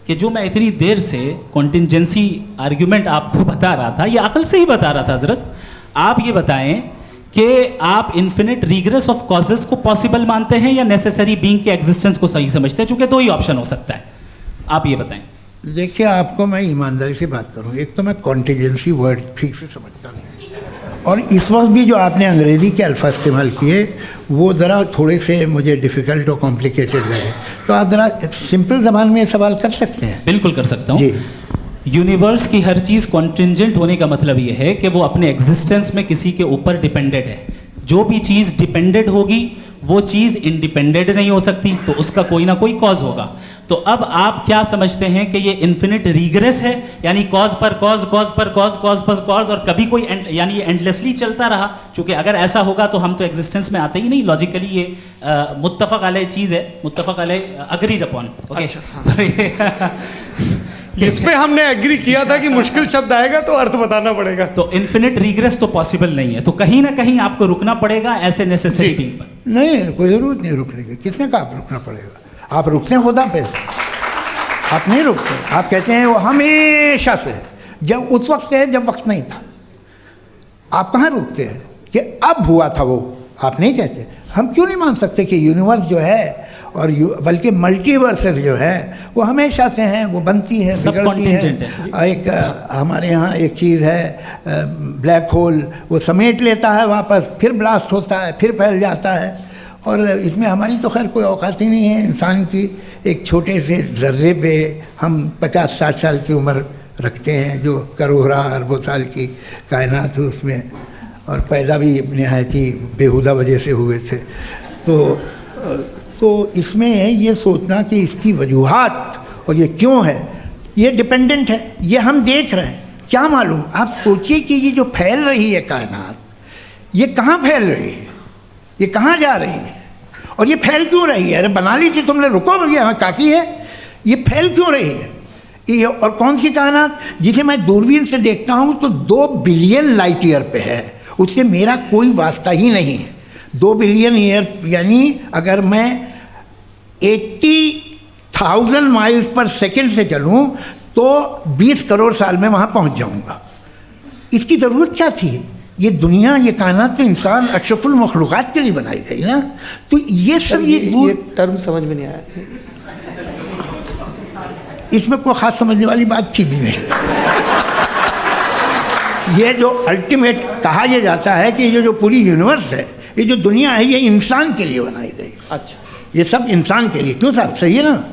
कि जो मैं इतनी देर से कॉन्टिंजेंसी आर्ग्यूमेंट आपको बता रहा था, ये अकल से ही बता रहा था हजरत, आप ये बताएं कि आप इन्फिनिट रिग्रेस ऑफ कॉजेस को पॉसिबल मानते हैं या नेसेसरी बीइंग के एग्जिस्टेंस को सही समझते हैं, चूंकि दो ही ऑप्शन हो सकता है, आप ये बताएं। देखिए, आपको मैं ईमानदारी से बात करूं, एक तो मैं कॉन्टिजेंसी वर्ड ठीक से समझता नहीं, और इस वक्त भी जो आपने अंग्रेज़ी के अल्फाज इस्तेमाल किए वो ज़रा थोड़े से मुझे डिफ़िकल्ट और कॉम्प्लिकेटेड लगे, तो आप ज़रा सिंपल ज़बान में सवाल कर सकते हैं। बिल्कुल कर सकता हूँ जी। यूनिवर्स की हर चीज़ कॉन्टिंजेंट होने का मतलब ये है कि वो अपने एग्जिस्टेंस में किसी के ऊपर डिपेंडेड है। जो भी चीज़ डिपेंडेड होगी वो चीज़ इंडिपेंडेंट नहीं हो सकती, तो उसका कोई ना कोई कॉज होगा। तो अब आप क्या समझते हैं कि ये इन्फिनिट रिग्रेस है, यानी कॉज पर कॉज, कॉज पर कॉज, कॉज पर कॉज, और कभी कोई यानी ये एंडलेसली चलता रहा? क्योंकि अगर ऐसा होगा तो हम तो एग्जिस्टेंस में आते ही नहीं, लॉजिकली ये मुत्तफक अलैह चीज़ है, मुत्तफक अलैह अग्रीड अपॉन। ओके, इस पे हमने एग्री किया था कि मुश्किल शब्द आएगा तो अर्थ बताना पड़ेगा। तो इन्फिनिट रिग्रेस तो पॉसिबल नहीं है, तो कहीं ना कहीं आपको रुकना पड़ेगा ऐसे नेसेसरी बीइंग पर। नहीं, कोई ज़रूरत नहीं रुकने की। किसने कहा आप रुकना पड़ेगा? आप रुकते हैं खुदा पे, आप नहीं रुकते। आप कहते हैं वो हमेशा से, जब उस वक्त से जब वक्त नहीं था। आप कहाँ रुकते हैं कि अब हुआ था वो? आप नहीं कहते। हम क्यों नहीं मान सकते कि यूनिवर्स जो है और बल्कि मल्टीवर्सेस जो है वो हमेशा से हैं, वो बनती है, बिगड़ती है। एक हमारे यहाँ एक चीज़ है ब्लैक होल, वो समेट लेता है वापस, फिर ब्लास्ट होता है, फिर फैल जाता है। और इसमें हमारी तो खैर कोई औकात ही नहीं है इंसान की। एक छोटे से ज़र्रे पे हम 50-60 साल की उम्र रखते हैं, जो करोड़ों अरबों साल की कायनात है उसमें, और पैदा भी नहायत ही बेहुदा वजह से हुए थे। तो इसमें ये सोचना कि इसकी वजूहात और ये क्यों है, ये डिपेंडेंट है, ये हम देख रहे हैं, क्या मालूम। आप सोचिए कि ये जो फैल रही है कायनात, ये कहाँ फैल रही है, ये कहाँ जा रही है, और ये फैल क्यों रही है? अरे बना ली थी तुमने, रुको भैया, हमें काफ़ी है। ये फैल क्यों रही है? ये और कौन सी कायनात जिसे मैं दूरबीन से देखता हूँ तो 2 बिलियन लाइट ईयर पे है, उससे मेरा कोई वास्ता ही नहीं है। 2 बिलियन ईयर यानी अगर मैं 80,000 माइल्स पर सेकेंड से चलूँ तो 20 करोड़ साल में वहाँ पहुँच जाऊँगा। इसकी ज़रूरत क्या थी? ये दुनिया, ये कायनात तो इंसान अशरफुल मखलूक़ात के लिए बनाई गई ना। तो ये सब ये टर्म समझ में नहीं आया, इसमें कोई ख़ास समझने वाली बात थी भी नहीं। ये जो अल्टीमेट कहा यह जाता है कि ये जो पूरी यूनिवर्स है, ये जो दुनिया है, ये इंसान के लिए बनाई गई। अच्छा, ये सब इंसान के लिए। क्यों साहब, सही है ना?